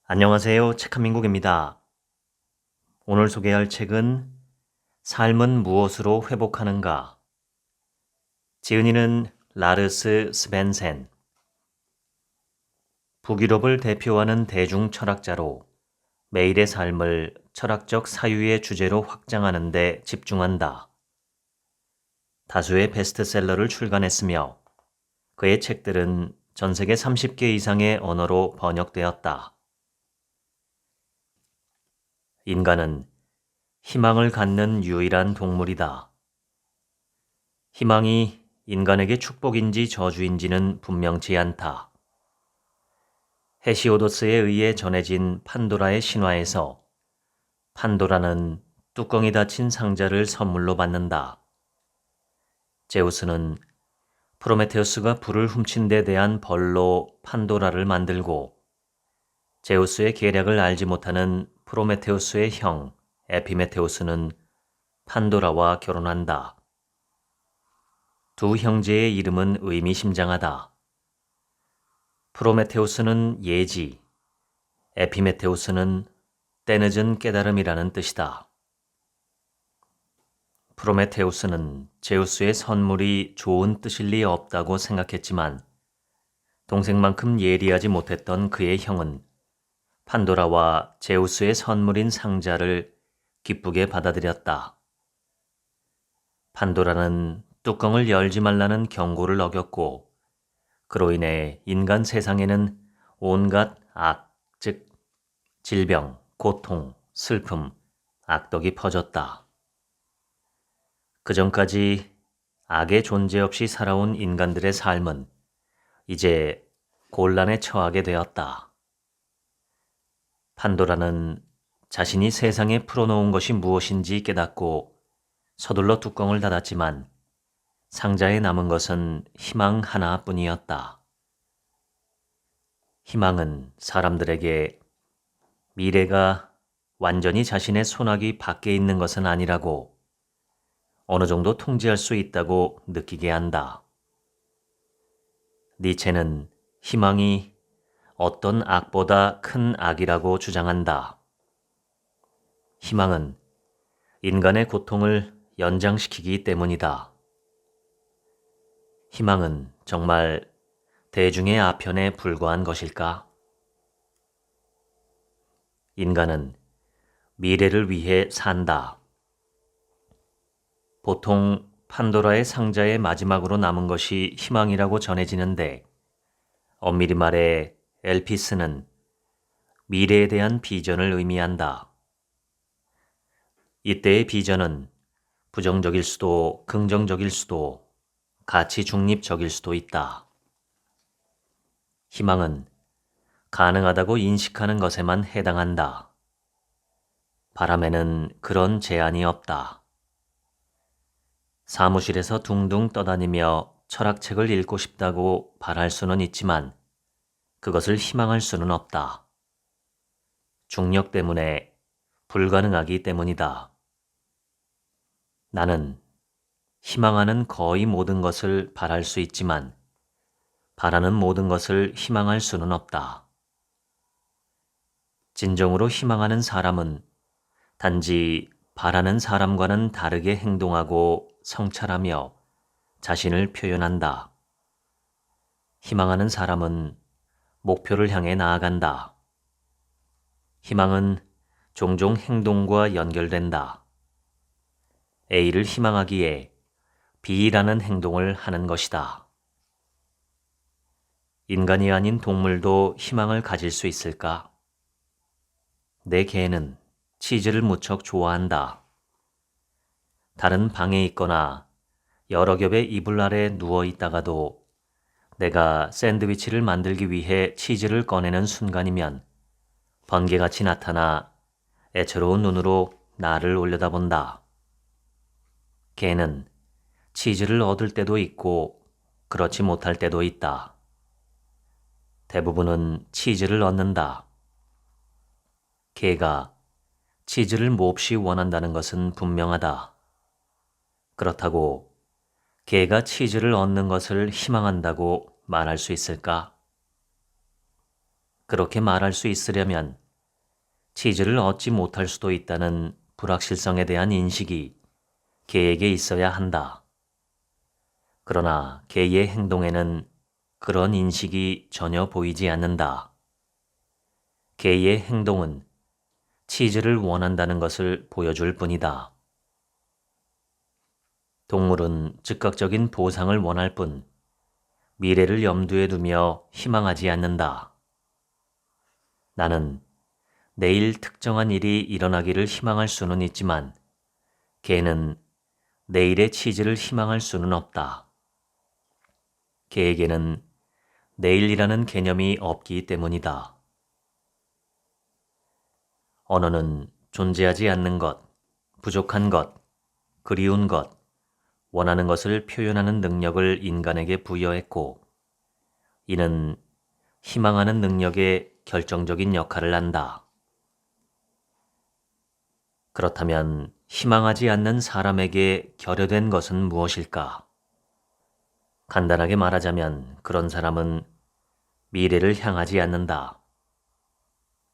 안녕하세요. 책한민국입니다. 오늘 소개할 책은 삶은 무엇으로 회복하는가? 지은이는 라르스 스벤센. 북유럽을 대표하는 대중 철학자로 매일의 삶을 철학적 사유의 주제로 확장하는 데 집중한다. 다수의 베스트셀러를 출간했으며 그의 책들은 전 세계 30개 이상의 언어로 번역되었다. 인간은 희망을 갖는 유일한 동물이다. 희망이 인간에게 축복인지 저주인지는 분명치 않다. 헤시오도스에 의해 전해진 판도라의 신화에서 판도라는 뚜껑이 닫힌 상자를 선물로 받는다. 제우스는 프로메테우스가 불을 훔친 데 대한 벌로 판도라를 만들고 제우스의 계략을 알지 못하는 프로메테우스의 형 에피메테우스는 판도라와 결혼한다. 두 형제의 이름은 의미심장하다. 프로메테우스는 예지, 에피메테우스는 때늦은 깨달음이라는 뜻이다. 프로메테우스는 제우스의 선물이 좋은 뜻일 리 없다고 생각했지만 동생만큼 예리하지 못했던 그의 형은 판도라와 제우스의 선물인 상자를 기쁘게 받아들였다. 판도라는 뚜껑을 열지 말라는 경고를 어겼고 그로 인해 인간 세상에는 온갖 악, 즉 질병, 고통, 슬픔, 악덕이 퍼졌다. 그전까지 악의 존재 없이 살아온 인간들의 삶은 이제 곤란에 처하게 되었다. 판도라는 자신이 세상에 풀어놓은 것이 무엇인지 깨닫고 서둘러 뚜껑을 닫았지만 상자에 남은 것은 희망 하나뿐이었다. 희망은 사람들에게 미래가 완전히 자신의 손아귀 밖에 있는 것은 아니라고 어느 정도 통제할 수 있다고 느끼게 한다. 니체는 희망이 어떤 악보다 큰 악이라고 주장한다. 희망은 인간의 고통을 연장시키기 때문이다. 희망은 정말 대중의 아편에 불과한 것일까? 인간은 미래를 위해 산다. 보통 판도라의 상자의 마지막으로 남은 것이 희망이라고 전해지는데 엄밀히 말해 엘피스는 미래에 대한 비전을 의미한다. 이때의 비전은 부정적일 수도 긍정적일 수도 가치 중립적일 수도 있다. 희망은 가능하다고 인식하는 것에만 해당한다. 바람에는 그런 제한이 없다. 사무실에서 둥둥 떠다니며 철학책을 읽고 싶다고 바랄 수는 있지만 그것을 희망할 수는 없다. 중력 때문에 불가능하기 때문이다. 나는 희망하는 거의 모든 것을 바랄 수 있지만 바라는 모든 것을 희망할 수는 없다. 진정으로 희망하는 사람은 단지 바라는 사람과는 다르게 행동하고 성찰하며 자신을 표현한다. 희망하는 사람은 목표를 향해 나아간다. 희망은 종종 행동과 연결된다. A를 희망하기에 B라는 행동을 하는 것이다. 인간이 아닌 동물도 희망을 가질 수 있을까? 내 개는 치즈를 무척 좋아한다. 다른 방에 있거나 여러 겹의 이불 아래 누워 있다가도 내가 샌드위치를 만들기 위해 치즈를 꺼내는 순간이면 번개같이 나타나 애처로운 눈으로 나를 올려다본다. 개는 치즈를 얻을 때도 있고 그렇지 못할 때도 있다. 대부분은 치즈를 얻는다. 개가 치즈를 몹시 원한다는 것은 분명하다. 그렇다고 개가 치즈를 얻는 것을 희망한다고 말할 수 있을까? 그렇게 말할 수 있으려면 치즈를 얻지 못할 수도 있다는 불확실성에 대한 인식이 개에게 있어야 한다. 그러나 개의 행동에는 그런 인식이 전혀 보이지 않는다. 개의 행동은 치즈를 원한다는 것을 보여줄 뿐이다. 동물은 즉각적인 보상을 원할 뿐 미래를 염두에 두며 희망하지 않는다. 나는 내일 특정한 일이 일어나기를 희망할 수는 있지만 개는 내일의 치즈를 희망할 수는 없다. 개에게는 내일이라는 개념이 없기 때문이다. 언어는 존재하지 않는 것, 부족한 것, 그리운 것, 원하는 것을 표현하는 능력을 인간에게 부여했고, 이는 희망하는 능력에 결정적인 역할을 한다. 그렇다면 희망하지 않는 사람에게 결여된 것은 무엇일까? 간단하게 말하자면 그런 사람은 미래를 향하지 않는다.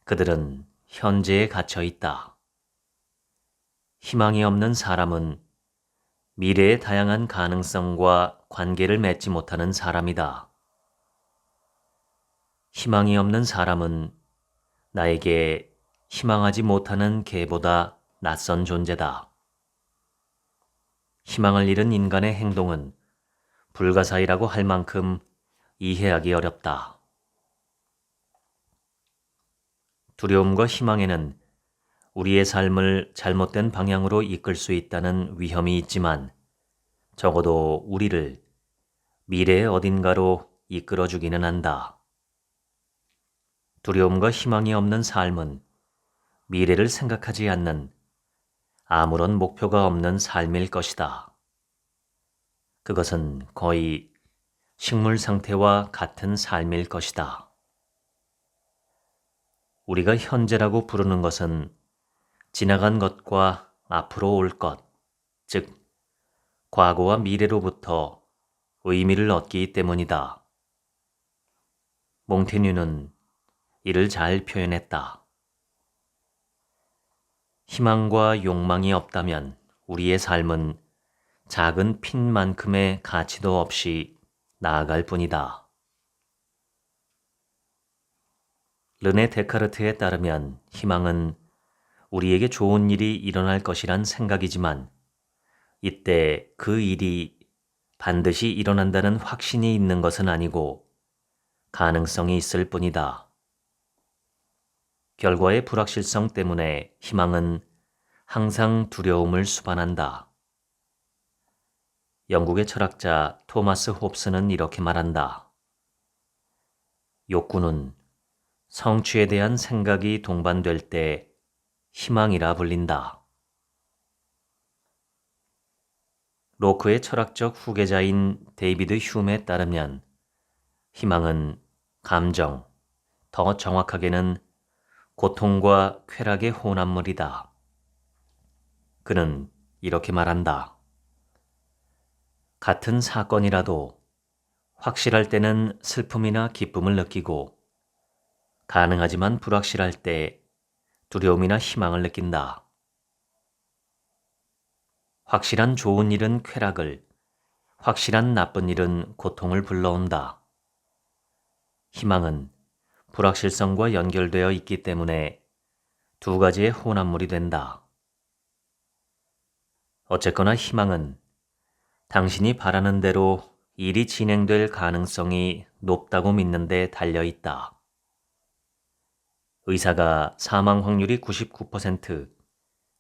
그들은 현재에 갇혀 있다. 희망이 없는 사람은 미래의 다양한 가능성과 관계를 맺지 못하는 사람이다. 희망이 없는 사람은 나에게 희망하지 못하는 개보다 낯선 존재다. 희망을 잃은 인간의 행동은 불가사의라고 할 만큼 이해하기 어렵다. 두려움과 희망에는 우리의 삶을 잘못된 방향으로 이끌 수 있다는 위험이 있지만 적어도 우리를 미래의 어딘가로 이끌어주기는 한다. 두려움과 희망이 없는 삶은 미래를 생각하지 않는 아무런 목표가 없는 삶일 것이다. 그것은 거의 식물 상태와 같은 삶일 것이다. 우리가 현재라고 부르는 것은 지나간 것과 앞으로 올 것, 즉 과거와 미래로부터 의미를 얻기 때문이다. 몽테뉴는 이를 잘 표현했다. 희망과 욕망이 없다면 우리의 삶은 작은 핀만큼의 가치도 없이 나아갈 뿐이다. 르네 데카르트에 따르면 희망은 우리에게 좋은 일이 일어날 것이란 생각이지만 이때 그 일이 반드시 일어난다는 확신이 있는 것은 아니고 가능성이 있을 뿐이다. 결과의 불확실성 때문에 희망은 항상 두려움을 수반한다. 영국의 철학자 토마스 홉스는 이렇게 말한다. 욕구는 성취에 대한 생각이 동반될 때 희망이라 불린다. 로크의 철학적 후계자인 데이비드 휴메에 따르면 희망은 감정, 더 정확하게는 고통과 쾌락의 혼합물이다. 그는 이렇게 말한다. 같은 사건이라도 확실할 때는 슬픔이나 기쁨을 느끼고 가능하지만 불확실할 때 두려움이나 희망을 느낀다. 확실한 좋은 일은 쾌락을, 확실한 나쁜 일은 고통을 불러온다. 희망은 불확실성과 연결되어 있기 때문에 두 가지의 혼합물이 된다. 어쨌거나 희망은 당신이 바라는 대로 일이 진행될 가능성이 높다고 믿는 데 달려 있다. 의사가 사망 확률이 99%,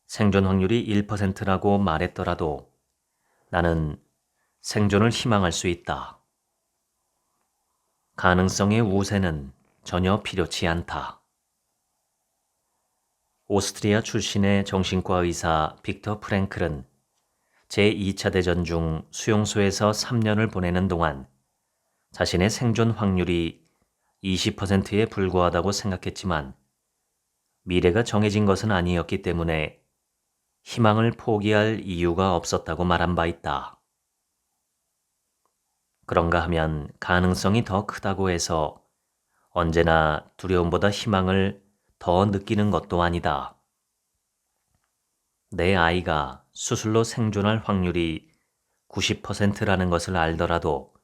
생존 확률이 1%라고 말했더라도 나는 생존을 희망할 수 있다. 가능성의 우세는 전혀 필요치 않다. 오스트리아 출신의 정신과 의사 빅터 프랭클은 제2차 대전 중 수용소에서 3년을 보내는 동안 자신의 생존 확률이 20%에 불과하다고 생각했지만 미래가 정해진 것은 아니었기 때문에 희망을 포기할 이유가 없었다고 말한 바 있다. 그런가 하면 가능성이 더 크다고 해서 언제나 두려움보다 희망을 더 느끼는 것도 아니다. 내 아이가 수술로 생존할 확률이 90%라는 것을 알더라도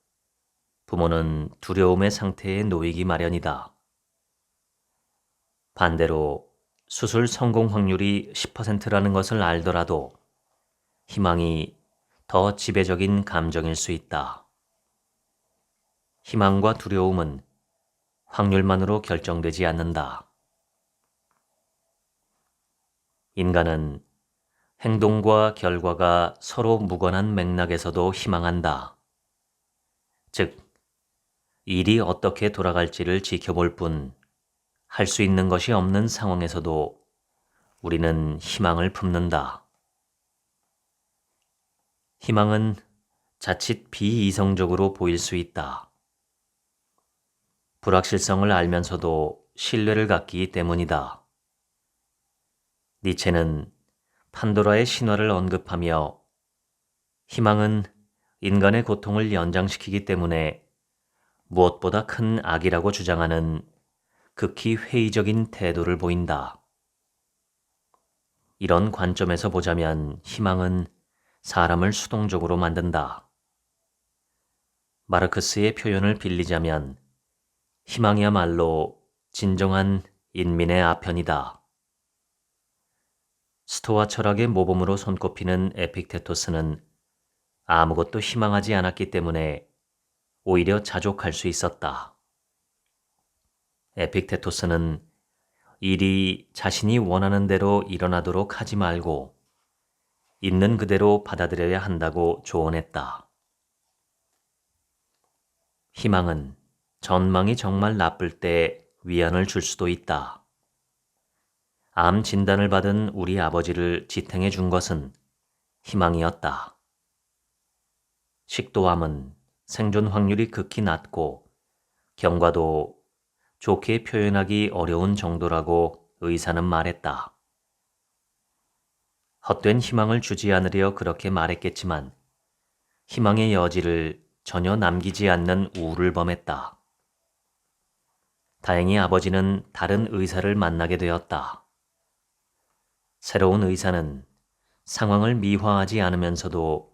부모는 두려움의 상태에 놓이기 마련이다. 반대로 수술 성공 확률이 10%라는 것을 알더라도 희망이 더 지배적인 감정일 수 있다. 희망과 두려움은 확률만으로 결정되지 않는다. 인간은 행동과 결과가 서로 무관한 맥락에서도 희망한다. 즉, 일이 어떻게 돌아갈지를 지켜볼 뿐 할 수 있는 것이 없는 상황에서도 우리는 희망을 품는다. 희망은 자칫 비이성적으로 보일 수 있다. 불확실성을 알면서도 신뢰를 갖기 때문이다. 니체는 판도라의 신화를 언급하며 희망은 인간의 고통을 연장시키기 때문에 무엇보다 큰 악이라고 주장하는 극히 회의적인 태도를 보인다. 이런 관점에서 보자면 희망은 사람을 수동적으로 만든다. 마르크스의 표현을 빌리자면 희망이야말로 진정한 인민의 아편이다. 스토아 철학의 모범으로 손꼽히는 에픽테토스는 아무것도 희망하지 않았기 때문에 오히려 자족할 수 있었다. 에픽테토스는 일이 자신이 원하는 대로 일어나도록 하지 말고 있는 그대로 받아들여야 한다고 조언했다. 희망은 전망이 정말 나쁠 때 위안을 줄 수도 있다. 암 진단을 받은 우리 아버지를 지탱해 준 것은 희망이었다. 식도암은 생존 확률이 극히 낮고 경과도 좋게 표현하기 어려운 정도라고 의사는 말했다. 헛된 희망을 주지 않으려 그렇게 말했겠지만 희망의 여지를 전혀 남기지 않는 우를 범했다. 다행히 아버지는 다른 의사를 만나게 되었다. 새로운 의사는 상황을 미화하지 않으면서도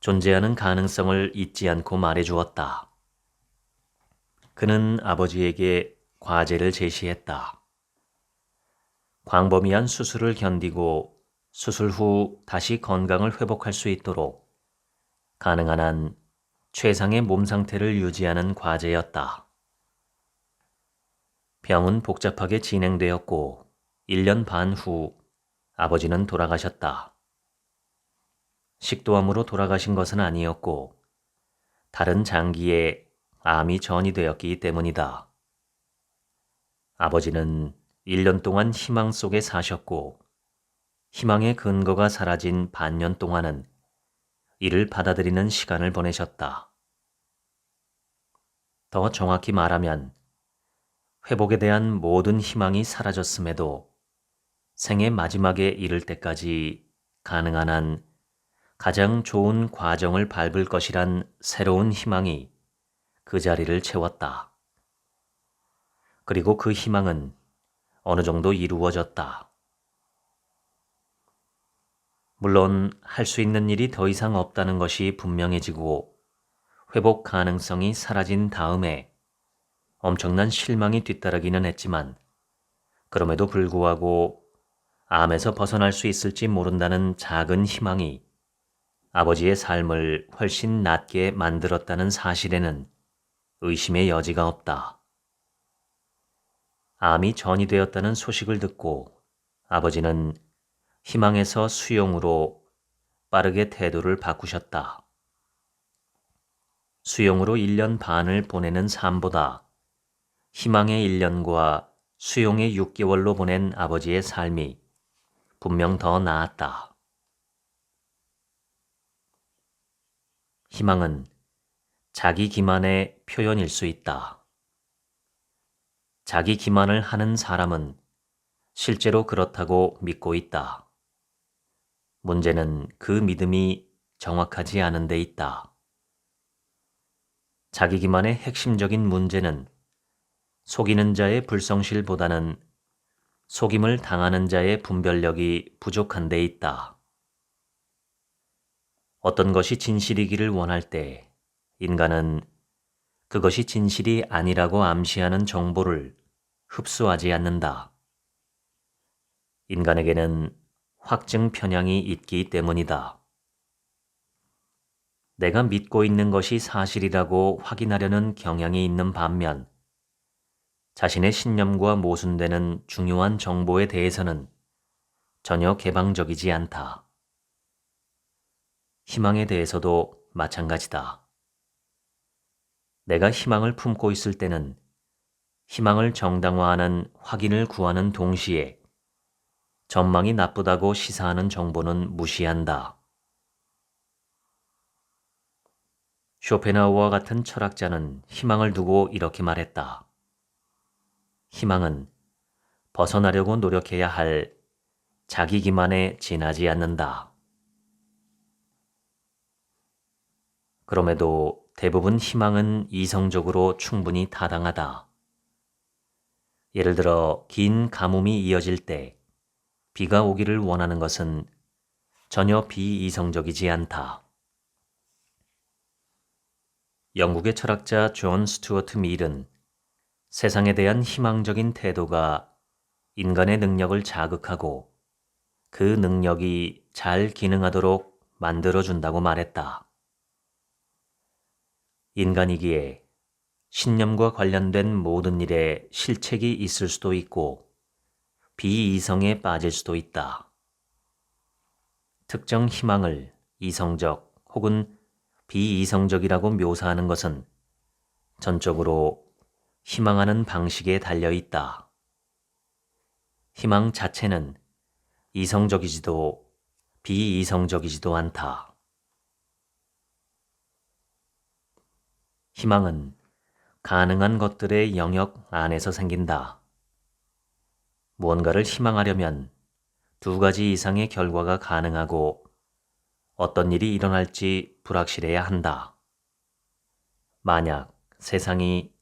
존재하는 가능성을 잊지 않고 말해주었다. 그는 아버지에게 과제를 제시했다. 광범위한 수술을 견디고 수술 후 다시 건강을 회복할 수 있도록 가능한 한 최상의 몸 상태를 유지하는 과제였다. 병은 복잡하게 진행되었고 1년 반 후 아버지는 돌아가셨다. 식도암으로 돌아가신 것은 아니었고 다른 장기에 암이 전이되었기 때문이다. 아버지는 1년 동안 희망 속에 사셨고 희망의 근거가 사라진 반년 동안은 이를 받아들이는 시간을 보내셨다. 더 정확히 말하면 회복에 대한 모든 희망이 사라졌음에도 생의 마지막에 이를 때까지 가능한 한 가장 좋은 과정을 밟을 것이란 새로운 희망이 그 자리를 채웠다. 그리고 그 희망은 어느 정도 이루어졌다. 물론 할 수 있는 일이 더 이상 없다는 것이 분명해지고 회복 가능성이 사라진 다음에 엄청난 실망이 뒤따르기는 했지만 그럼에도 불구하고 암에서 벗어날 수 있을지 모른다는 작은 희망이 아버지의 삶을 훨씬 낫게 만들었다는 사실에는 의심의 여지가 없다. 암이 전이되었다는 소식을 듣고 아버지는 희망에서 수용으로 빠르게 태도를 바꾸셨다. 수용으로 1년 반을 보내는 삶보다 희망의 1년과 수용의 6개월로 보낸 아버지의 삶이 분명 더 나았다. 희망은 자기 기만의 표현일 수 있다. 자기 기만을 하는 사람은 실제로 그렇다고 믿고 있다. 문제는 그 믿음이 정확하지 않은 데 있다. 자기 기만의 핵심적인 문제는 속이는 자의 불성실보다는 속임을 당하는 자의 분별력이 부족한 데 있다. 어떤 것이 진실이기를 원할 때 인간은 그것이 진실이 아니라고 암시하는 정보를 흡수하지 않는다. 인간에게는 확증 편향이 있기 때문이다. 내가 믿고 있는 것이 사실이라고 확인하려는 경향이 있는 반면 자신의 신념과 모순되는 중요한 정보에 대해서는 전혀 개방적이지 않다. 희망에 대해서도 마찬가지다. 내가 희망을 품고 있을 때는 희망을 정당화하는 확인을 구하는 동시에 전망이 나쁘다고 시사하는 정보는 무시한다. 쇼펜하우어와 같은 철학자는 희망을 두고 이렇게 말했다. 희망은 벗어나려고 노력해야 할 자기 기만에 지나지 않는다. 그럼에도 대부분 희망은 이성적으로 충분히 타당하다. 예를 들어 긴 가뭄이 이어질 때 비가 오기를 원하는 것은 전혀 비이성적이지 않다. 영국의 철학자 존 스튜어트 밀은 세상에 대한 희망적인 태도가 인간의 능력을 자극하고 그 능력이 잘 기능하도록 만들어준다고 말했다. 인간이기에 신념과 관련된 모든 일에 실책이 있을 수도 있고 비이성에 빠질 수도 있다. 특정 희망을 이성적 혹은 비이성적이라고 묘사하는 것은 전적으로 희망하는 방식에 달려 있다. 희망 자체는 이성적이지도 비이성적이지도 않다. 희망은 가능한 것들의 영역 안에서 생긴다. 무언가를 희망하려면 두 가지 이상의 결과가 가능하고 어떤 일이 일어날지 불확실해야 한다. 만약 세상이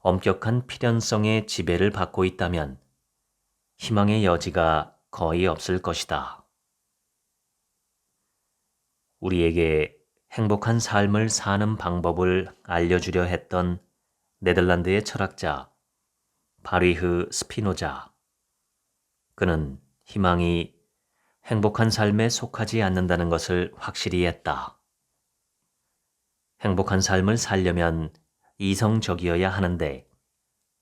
엄격한 필연성의 지배를 받고 있다면 희망의 여지가 거의 없을 것이다. 우리에게 행복한 삶을 사는 방법을 알려주려 했던 네덜란드의 철학자 바리흐 스피노자. 그는 희망이 행복한 삶에 속하지 않는다는 것을 확실히 했다. 행복한 삶을 살려면 이성적이어야 하는데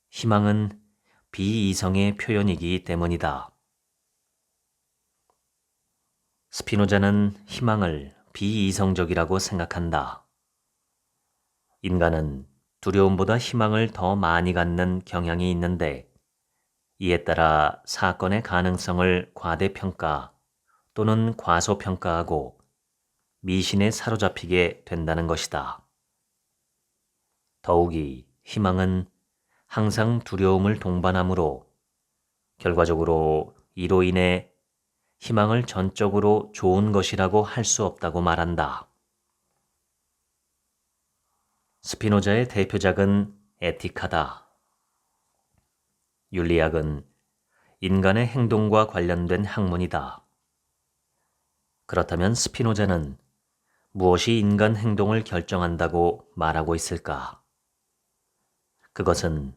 희망은 비이성의 표현이기 때문이다. 스피노자는 희망을 비이성적이라고 생각한다. 인간은 두려움보다 희망을 더 많이 갖는 경향이 있는데 이에 따라 사건의 가능성을 과대평가 또는 과소평가하고 미신에 사로잡히게 된다는 것이다. 더욱이 희망은 항상 두려움을 동반하므로 결과적으로 이로 인해 희망을 전적으로 좋은 것이라고 할 수 없다고 말한다. 스피노자의 대표작은 에티카다. 윤리학은 인간의 행동과 관련된 학문이다. 그렇다면 스피노자는 무엇이 인간 행동을 결정한다고 말하고 있을까? 그것은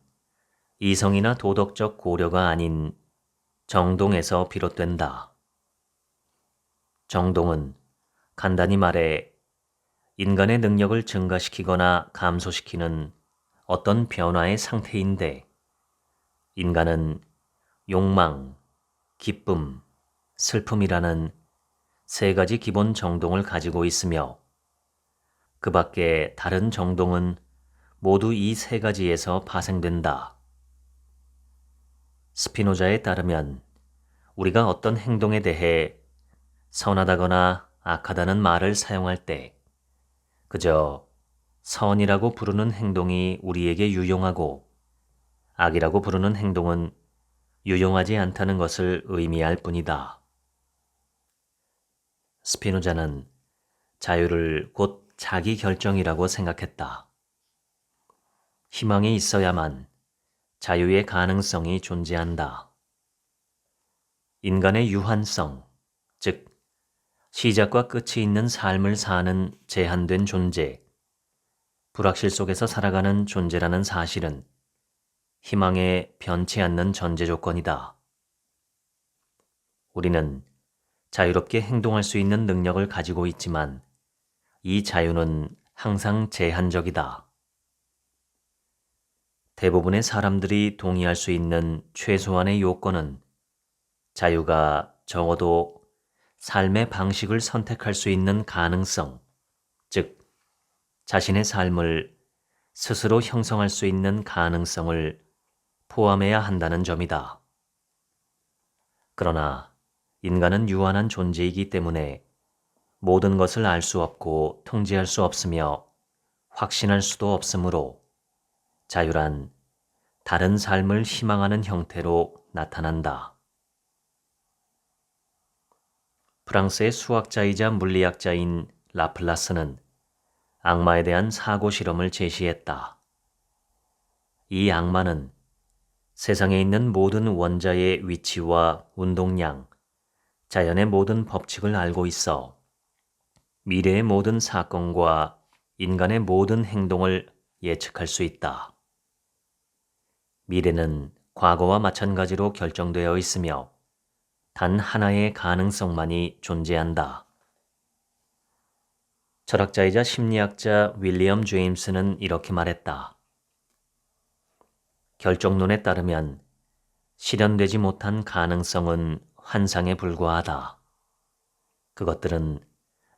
이성이나 도덕적 고려가 아닌 정동에서 비롯된다. 정동은 간단히 말해 인간의 능력을 증가시키거나 감소시키는 어떤 변화의 상태인데 인간은 욕망, 기쁨, 슬픔이라는 세 가지 기본 정동을 가지고 있으며 그 밖에 다른 정동은 모두 이 세 가지에서 파생된다. 스피노자에 따르면 우리가 어떤 행동에 대해 선하다거나 악하다는 말을 사용할 때 그저 선이라고 부르는 행동이 우리에게 유용하고 악이라고 부르는 행동은 유용하지 않다는 것을 의미할 뿐이다. 스피노자는 자유를 곧 자기 결정이라고 생각했다. 희망이 있어야만 자유의 가능성이 존재한다. 인간의 유한성, 즉 시작과 끝이 있는 삶을 사는 제한된 존재, 불확실 속에서 살아가는 존재라는 사실은 희망에 변치 않는 전제 조건이다. 우리는 자유롭게 행동할 수 있는 능력을 가지고 있지만 이 자유는 항상 제한적이다. 대부분의 사람들이 동의할 수 있는 최소한의 요건은 자유가 적어도 삶의 방식을 선택할 수 있는 가능성, 즉 자신의 삶을 스스로 형성할 수 있는 가능성을 포함해야 한다는 점이다. 그러나 인간은 유한한 존재이기 때문에 모든 것을 알 수 없고 통제할 수 없으며 확신할 수도 없으므로 자유란 다른 삶을 희망하는 형태로 나타난다. 프랑스의 수학자이자 물리학자인 라플라스는 악마에 대한 사고 실험을 제시했다. 이 악마는 세상에 있는 모든 원자의 위치와 운동량, 자연의 모든 법칙을 알고 있어 미래의 모든 사건과 인간의 모든 행동을 예측할 수 있다. 미래는 과거와 마찬가지로 결정되어 있으며 단 하나의 가능성만이 존재한다. 철학자이자 심리학자 윌리엄 제임스는 이렇게 말했다. 결정론에 따르면 실현되지 못한 가능성은 환상에 불과하다. 그것들은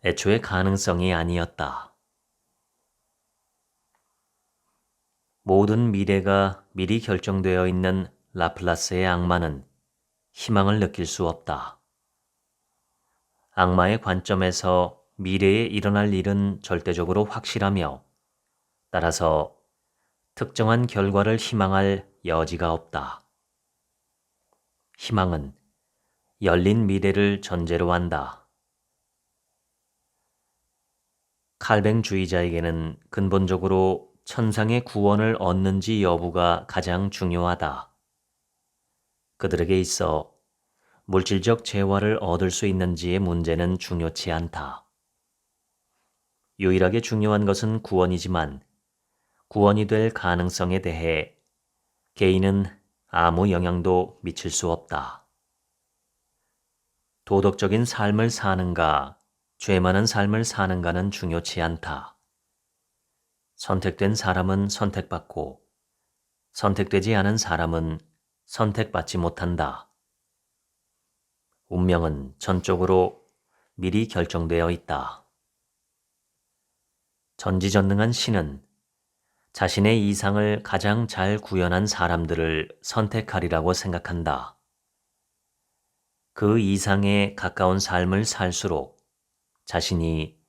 애초에 가능성이 아니었다. 모든 미래가 미리 결정되어 있는 라플라스의 악마는 희망을 느낄 수 없다. 악마의 관점에서 미래에 일어날 일은 절대적으로 확실하며 따라서 특정한 결과를 희망할 여지가 없다. 희망은 열린 미래를 전제로 한다. 칼뱅주의자에게는 근본적으로 천상의 구원을 얻는지 여부가 가장 중요하다. 그들에게 있어 물질적 재화를 얻을 수 있는지의 문제는 중요치 않다. 유일하게 중요한 것은 구원이지만 구원이 될 가능성에 대해 개인은 아무 영향도 미칠 수 없다. 도덕적인 삶을 사는가, 죄 많은 삶을 사는가는 중요치 않다. 선택된 사람은 선택받고 선택되지 않은 사람은 선택받지 못한다. 운명은 전적으로 미리 결정되어 있다. 전지전능한 신은 자신의 이상을 가장 잘 구현한 사람들을 선택하리라고 생각한다. 그 이상에 가까운 삶을 살수록 자신이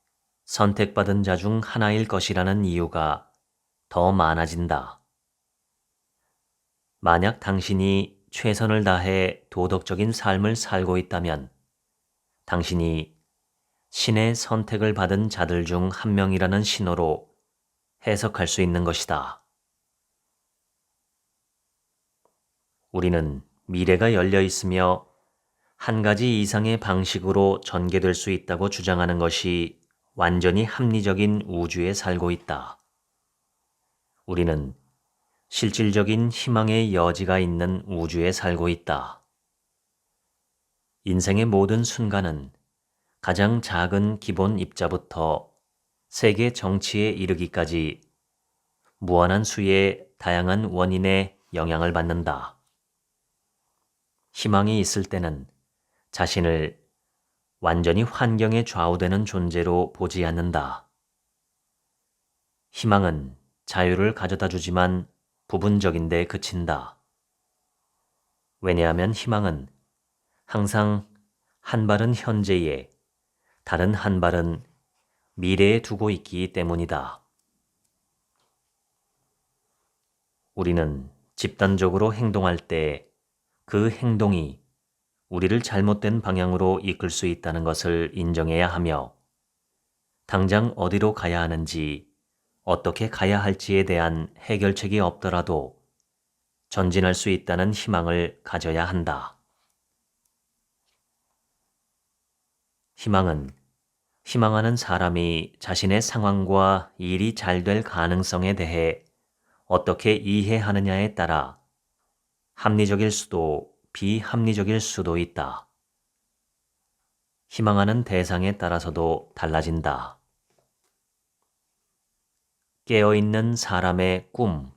선택받은 자 중 하나일 것이라는 이유가 더 많아진다. 만약 당신이 최선을 다해 도덕적인 삶을 살고 있다면 당신이 신의 선택을 받은 자들 중 한 명이라는 신호로 해석할 수 있는 것이다. 우리는 미래가 열려 있으며 한 가지 이상의 방식으로 전개될 수 있다고 주장하는 것이 완전히 합리적인 우주에 살고 있다. 우리는 실질적인 희망의 여지가 있는 우주에 살고 있다. 인생의 모든 순간은 가장 작은 기본 입자부터 세계 정치에 이르기까지 무한한 수의 다양한 원인의 영향을 받는다. 희망이 있을 때는 자신을 완전히 환경에 좌우되는 존재로 보지 않는다. 희망은 자유를 가져다 주지만 부분적인데 그친다. 왜냐하면 희망은 항상 한 발은 현재에, 다른 한 발은 미래에 두고 있기 때문이다. 우리는 집단적으로 행동할 때 그 행동이 우리를 잘못된 방향으로 이끌 수 있다는 것을 인정해야 하며 당장 어디로 가야 하는지, 어떻게 가야 할지에 대한 해결책이 없더라도 전진할 수 있다는 희망을 가져야 한다. 희망하는 사람이 자신의 상황과 일이 잘 될 가능성에 대해 어떻게 이해하느냐에 따라 합리적일 수도 비합리적일 수도 있다. 희망하는 대상에 따라서도 달라진다. 깨어있는 사람의 꿈.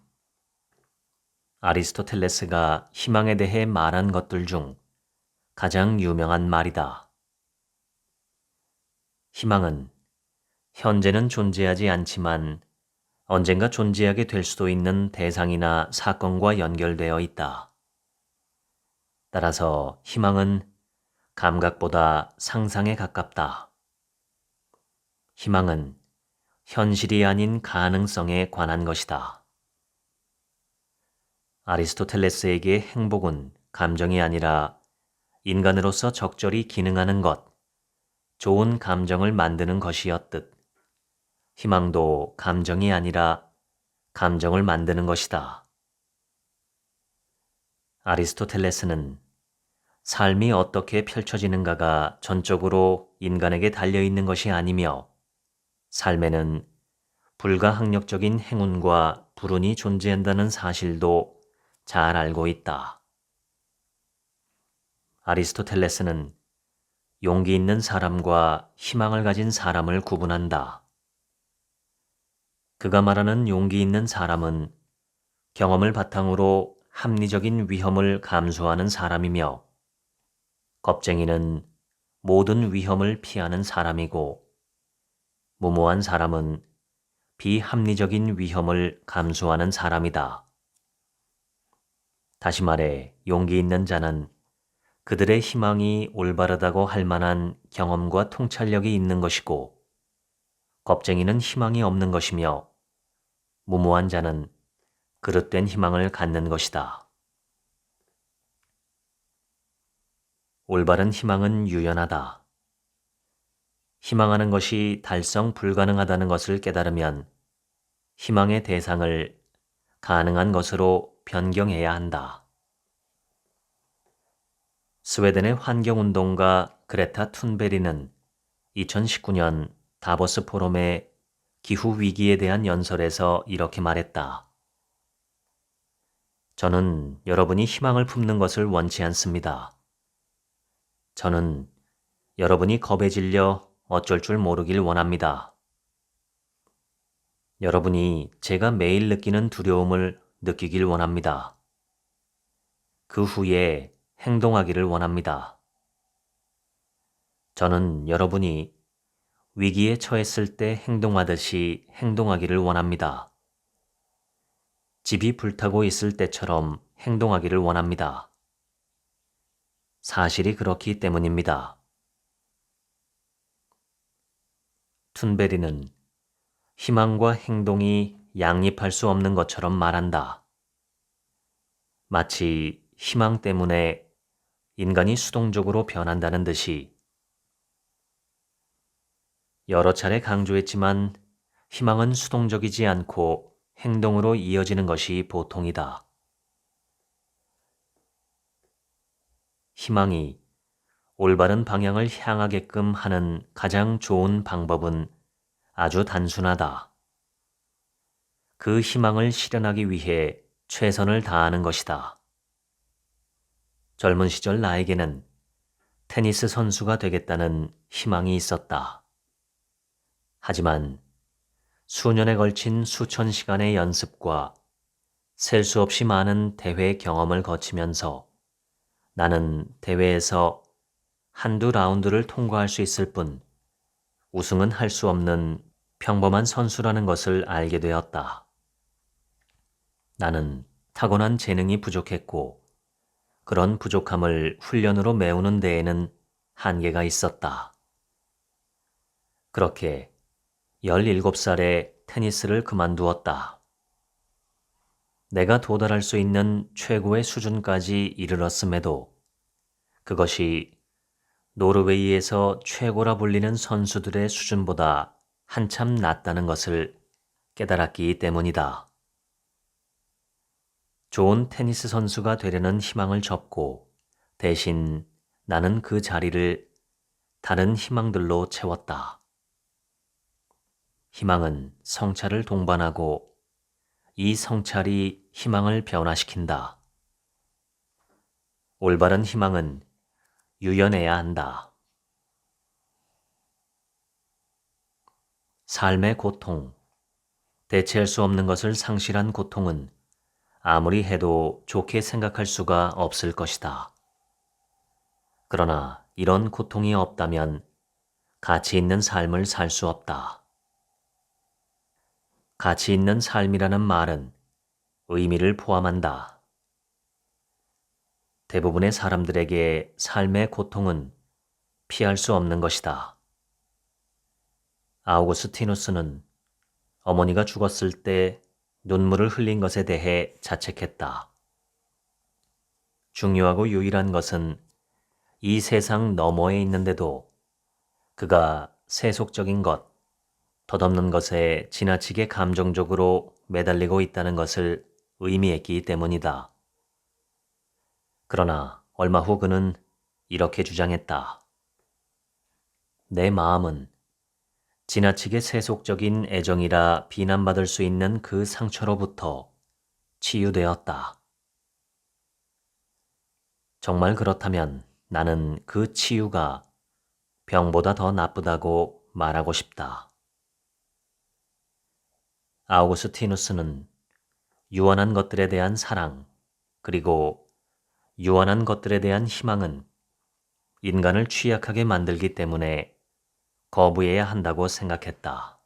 아리스토텔레스가 희망에 대해 말한 것들 중 가장 유명한 말이다. 희망은 현재는 존재하지 않지만 언젠가 존재하게 될 수도 있는 대상이나 사건과 연결되어 있다. 따라서 희망은 감각보다 상상에 가깝다. 희망은 현실이 아닌 가능성에 관한 것이다. 아리스토텔레스에게 행복은 감정이 아니라 인간으로서 적절히 기능하는 것, 좋은 감정을 만드는 것이었듯 희망도 감정이 아니라 감정을 만드는 것이다. 아리스토텔레스는 삶이 어떻게 펼쳐지는가가 전적으로 인간에게 달려있는 것이 아니며 삶에는 불가항력적인 행운과 불운이 존재한다는 사실도 잘 알고 있다. 아리스토텔레스는 용기 있는 사람과 희망을 가진 사람을 구분한다. 그가 말하는 용기 있는 사람은 경험을 바탕으로 합리적인 위험을 감수하는 사람이며 겁쟁이는 모든 위험을 피하는 사람이고 무모한 사람은 비합리적인 위험을 감수하는 사람이다. 다시 말해 용기 있는 자는 그들의 희망이 올바르다고 할 만한 경험과 통찰력이 있는 것이고 겁쟁이는 희망이 없는 것이며 무모한 자는 그릇된 희망을 갖는 것이다. 올바른 희망은 유연하다. 희망하는 것이 달성 불가능하다는 것을 깨달으면 희망의 대상을 가능한 것으로 변경해야 한다. 스웨덴의 환경운동가 그레타 툰베리는 2019년 다보스 포럼의 기후위기에 대한 연설에서 이렇게 말했다. 저는 여러분이 희망을 품는 것을 원치 않습니다. 저는 여러분이 겁에 질려 어쩔 줄 모르길 원합니다. 여러분이 제가 매일 느끼는 두려움을 느끼길 원합니다. 그 후에 행동하기를 원합니다. 저는 여러분이 위기에 처했을 때 행동하듯이 행동하기를 원합니다. 집이 불타고 있을 때처럼 행동하기를 원합니다. 사실이 그렇기 때문입니다. 툰베리는 희망과 행동이 양립할 수 없는 것처럼 말한다. 마치 희망 때문에 인간이 수동적으로 변한다는 듯이. 여러 차례 강조했지만 희망은 수동적이지 않고 행동으로 이어지는 것이 보통이다. 희망이 올바른 방향을 향하게끔 하는 가장 좋은 방법은 아주 단순하다. 그 희망을 실현하기 위해 최선을 다하는 것이다. 젊은 시절 나에게는 테니스 선수가 되겠다는 희망이 있었다. 하지만 수년에 걸친 수천 시간의 연습과 셀 수 없이 많은 대회 경험을 거치면서 나는 대회에서 한두 라운드를 통과할 수 있을 뿐 우승은 할 수 없는 평범한 선수라는 것을 알게 되었다. 나는 타고난 재능이 부족했고 그런 부족함을 훈련으로 메우는 데에는 한계가 있었다. 그렇게 17살에 테니스를 그만두었다. 내가 도달할 수 있는 최고의 수준까지 이르렀음에도 그것이 노르웨이에서 최고라 불리는 선수들의 수준보다 한참 낮다는 것을 깨달았기 때문이다. 좋은 테니스 선수가 되려는 희망을 접고 대신 나는 그 자리를 다른 희망들로 채웠다. 희망은 성찰을 동반하고 이 성찰이 희망을 변화시킨다. 올바른 희망은 유연해야 한다. 삶의 고통, 대체할 수 없는 것을 상실한 고통은 아무리 해도 좋게 생각할 수가 없을 것이다. 그러나 이런 고통이 없다면 가치 있는 삶을 살 수 없다. 가치 있는 삶이라는 말은 의미를 포함한다. 대부분의 사람들에게 삶의 고통은 피할 수 없는 것이다. 아우구스티누스는 어머니가 죽었을 때 눈물을 흘린 것에 대해 자책했다. 중요하고 유일한 것은 이 세상 너머에 있는데도 그가 세속적인 것, 덧없는 것에 지나치게 감정적으로 매달리고 있다는 것을 의미했기 때문이다. 그러나 얼마 후 그는 이렇게 주장했다. 내 마음은 지나치게 세속적인 애정이라 비난받을 수 있는 그 상처로부터 치유되었다. 정말 그렇다면 나는 그 치유가 병보다 더 나쁘다고 말하고 싶다. 아우구스티누스는 유한한 것들에 대한 사랑, 그리고 유한한 것들에 대한 희망은 인간을 취약하게 만들기 때문에 거부해야 한다고 생각했다.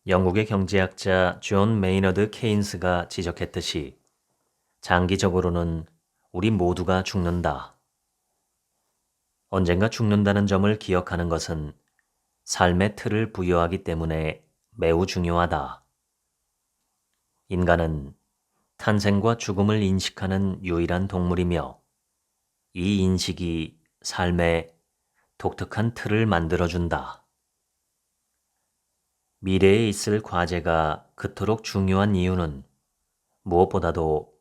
영국의 경제학자 존 메이너드 케인스가 지적했듯이 장기적으로는 우리 모두가 죽는다. 언젠가 죽는다는 점을 기억하는 것은 삶의 틀을 부여하기 때문에 매우 중요하다. 인간은 탄생과 죽음을 인식하는 유일한 동물이며 이 인식이 삶의 독특한 틀을 만들어준다. 미래에 있을 과제가 그토록 중요한 이유는 무엇보다도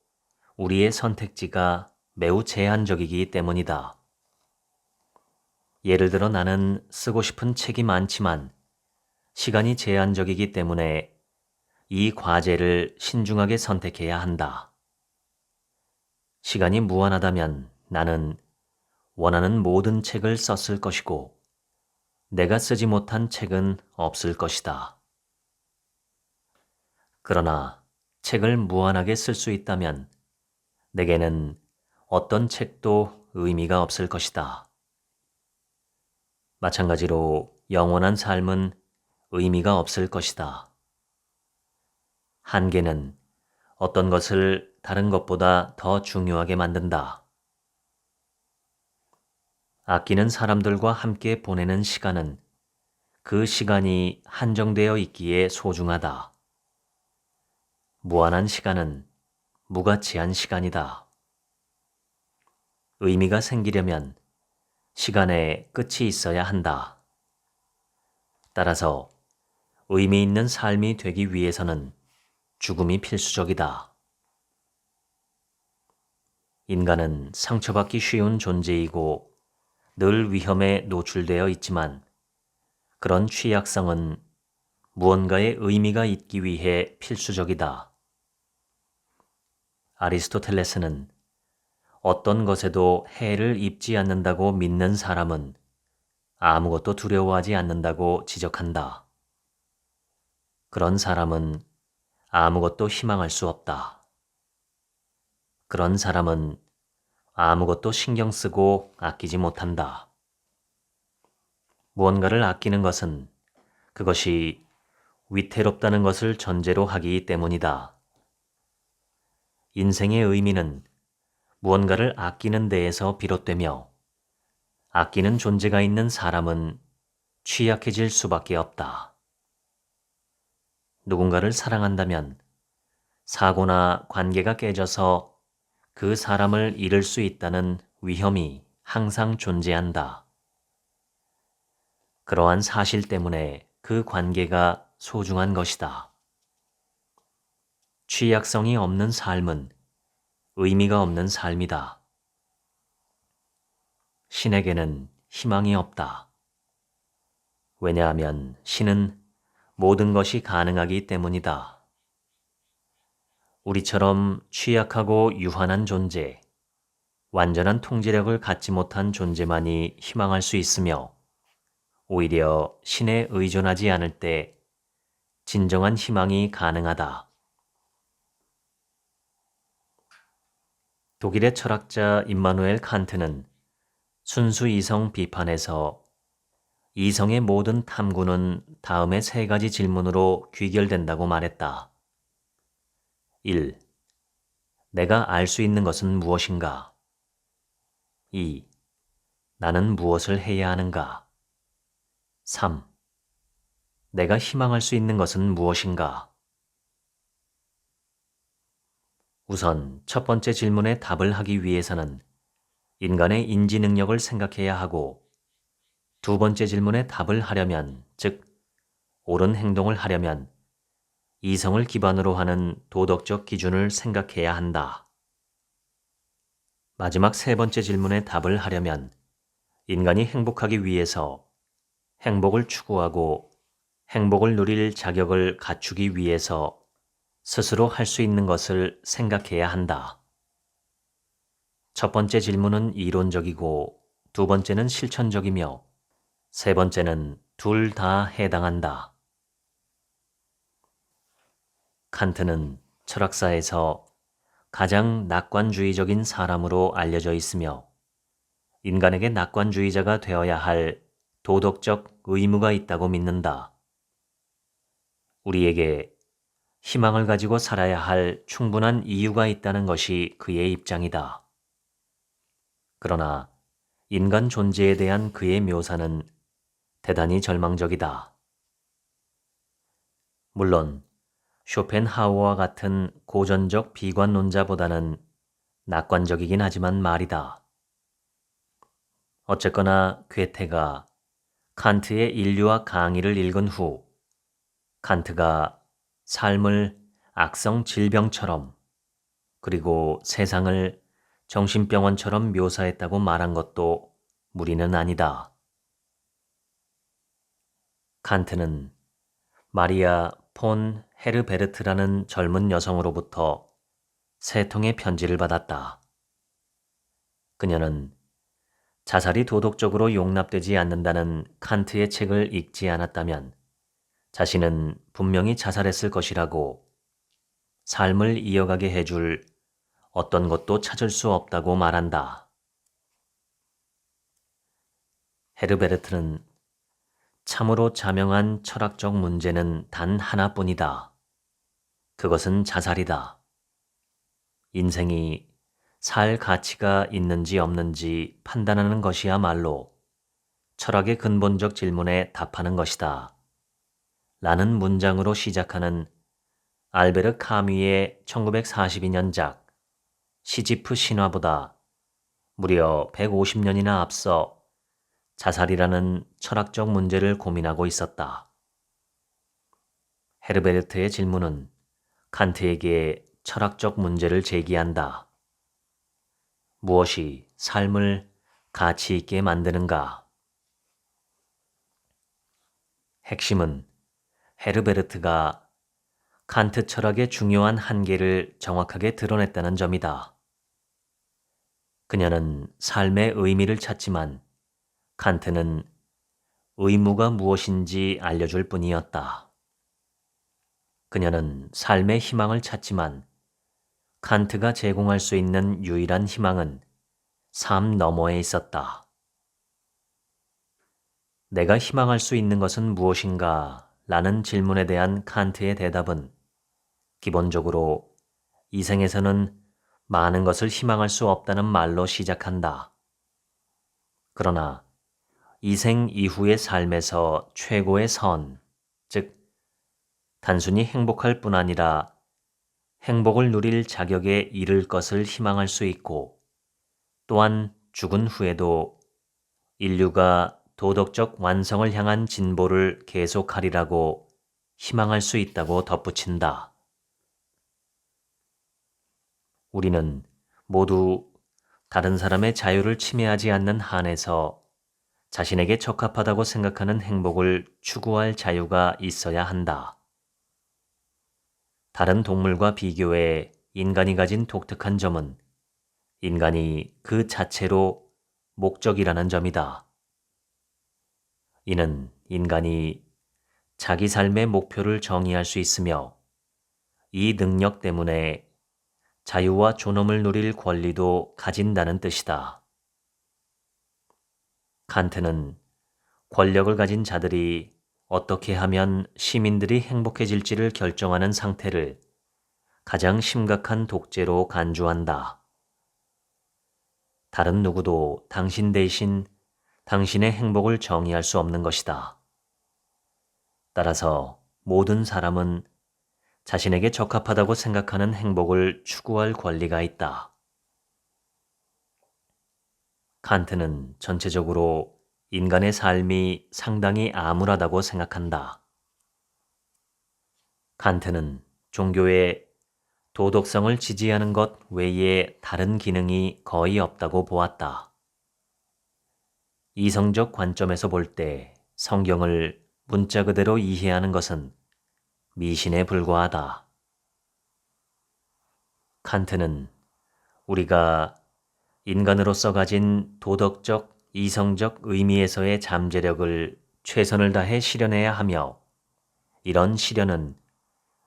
우리의 선택지가 매우 제한적이기 때문이다. 예를 들어 나는 쓰고 싶은 책이 많지만 시간이 제한적이기 때문에 이 과제를 신중하게 선택해야 한다. 시간이 무한하다면 나는 원하는 모든 책을 썼을 것이고 내가 쓰지 못한 책은 없을 것이다. 그러나 책을 무한하게 쓸 수 있다면 내게는 어떤 책도 의미가 없을 것이다. 마찬가지로 영원한 삶은 의미가 없을 것이다. 한계는 어떤 것을 다른 것보다 더 중요하게 만든다. 아끼는 사람들과 함께 보내는 시간은 그 시간이 한정되어 있기에 소중하다. 무한한 시간은 무가치한 시간이다. 의미가 생기려면 시간에 끝이 있어야 한다. 따라서 의미 있는 삶이 되기 위해서는 죽음이 필수적이다. 인간은 상처받기 쉬운 존재이고 늘 위험에 노출되어 있지만 그런 취약성은 무언가의 의미가 있기 위해 필수적이다. 아리스토텔레스는 어떤 것에도 해를 입지 않는다고 믿는 사람은 아무것도 두려워하지 않는다고 지적한다. 그런 사람은 아무것도 희망할 수 없다. 그런 사람은 아무것도 신경 쓰고 아끼지 못한다. 무언가를 아끼는 것은 그것이 위태롭다는 것을 전제로 하기 때문이다. 인생의 의미는 무언가를 아끼는 데에서 비롯되며 아끼는 존재가 있는 사람은 취약해질 수밖에 없다. 누군가를 사랑한다면 사고나 관계가 깨져서 그 사람을 잃을 수 있다는 위험이 항상 존재한다. 그러한 사실 때문에 그 관계가 소중한 것이다. 취약성이 없는 삶은 의미가 없는 삶이다. 신에게는 희망이 없다. 왜냐하면 신은 모든 것이 가능하기 때문이다. 우리처럼 취약하고 유한한 존재, 완전한 통제력을 갖지 못한 존재만이 희망할 수 있으며 오히려 신에 의존하지 않을 때 진정한 희망이 가능하다. 독일의 철학자 임마누엘 칸트는 순수 이성 비판에서 이성의 모든 탐구는 다음의 세 가지 질문으로 귀결된다고 말했다. 1. 내가 알 수 있는 것은 무엇인가? 2. 나는 무엇을 해야 하는가? 3. 내가 희망할 수 있는 것은 무엇인가? 우선 첫 번째 질문에 답을 하기 위해서는 인간의 인지 능력을 생각해야 하고 두 번째 질문에 답을 하려면, 즉 옳은 행동을 하려면 이성을 기반으로 하는 도덕적 기준을 생각해야 한다. 마지막 세 번째 질문에 답을 하려면 인간이 행복하기 위해서 행복을 추구하고 행복을 누릴 자격을 갖추기 위해서 스스로 할 수 있는 것을 생각해야 한다. 첫 번째 질문은 이론적이고 두 번째는 실천적이며 세 번째는 둘 다 해당한다. 칸트는 철학사에서 가장 낙관주의적인 사람으로 알려져 있으며 인간에게 낙관주의자가 되어야 할 도덕적 의무가 있다고 믿는다. 우리에게 희망을 가지고 살아야 할 충분한 이유가 있다는 것이 그의 입장이다. 그러나 인간 존재에 대한 그의 묘사는 대단히 절망적이다. 물론 쇼펜하우어와 같은 고전적 비관론자보다는 낙관적이긴 하지만 말이다. 어쨌거나 괴테가 칸트의 인류학 강의를 읽은 후 칸트가 삶을 악성 질병처럼 그리고 세상을 정신병원처럼 묘사했다고 말한 것도 무리는 아니다. 칸트는 마리아 폰 헤르베르트라는 젊은 여성으로부터 세 통의 편지를 받았다. 그녀는 자살이 도덕적으로 용납되지 않는다는 칸트의 책을 읽지 않았다면 자신은 분명히 자살했을 것이라고 삶을 이어가게 해줄 어떤 것도 찾을 수 없다고 말한다. 헤르베르트는 참으로 자명한 철학적 문제는 단 하나뿐이다. 그것은 자살이다. 인생이 살 가치가 있는지 없는지 판단하는 것이야말로 철학의 근본적 질문에 답하는 것이다. 라는 문장으로 시작하는 알베르 카뮈의 1942년작 시지프 신화보다 무려 150년이나 앞서 자살이라는 철학적 문제를 고민하고 있었다. 헤르베르트의 질문은 칸트에게 철학적 문제를 제기한다. 무엇이 삶을 가치 있게 만드는가? 핵심은 헤르베르트가 칸트 철학의 중요한 한계를 정확하게 드러냈다는 점이다. 그녀는 삶의 의미를 찾지만 칸트는 의무가 무엇인지 알려줄 뿐이었다. 그녀는 삶의 희망을 찾지만 칸트가 제공할 수 있는 유일한 희망은 삶 너머에 있었다. 내가 희망할 수 있는 것은 무엇인가? 라는 질문에 대한 칸트의 대답은 기본적으로 이 생에서는 많은 것을 희망할 수 없다는 말로 시작한다. 그러나 이 생 이후의 삶에서 최고의 선, 즉 단순히 행복할 뿐 아니라 행복을 누릴 자격에 이를 것을 희망할 수 있고 또한 죽은 후에도 인류가 도덕적 완성을 향한 진보를 계속하리라고 희망할 수 있다고 덧붙인다. 우리는 모두 다른 사람의 자유를 침해하지 않는 한에서 자신에게 적합하다고 생각하는 행복을 추구할 자유가 있어야 한다. 다른 동물과 비교해 인간이 가진 독특한 점은 인간이 그 자체로 목적이라는 점이다. 이는 인간이 자기 삶의 목표를 정의할 수 있으며 이 능력 때문에 자유와 존엄을 누릴 권리도 가진다는 뜻이다. 칸트는 권력을 가진 자들이 어떻게 하면 시민들이 행복해질지를 결정하는 상태를 가장 심각한 독재로 간주한다. 다른 누구도 당신 대신 당신의 행복을 정의할 수 없는 것이다. 따라서 모든 사람은 자신에게 적합하다고 생각하는 행복을 추구할 권리가 있다. 칸트는 전체적으로 인간의 삶이 상당히 암울하다고 생각한다. 칸트는 종교의 도덕성을 지지하는 것 외에 다른 기능이 거의 없다고 보았다. 이성적 관점에서 볼 때 성경을 문자 그대로 이해하는 것은 미신에 불과하다. 칸트는 우리가 인간으로서 가진 도덕적, 이성적 의미에서의 잠재력을 최선을 다해 실현해야 하며 이런 실현은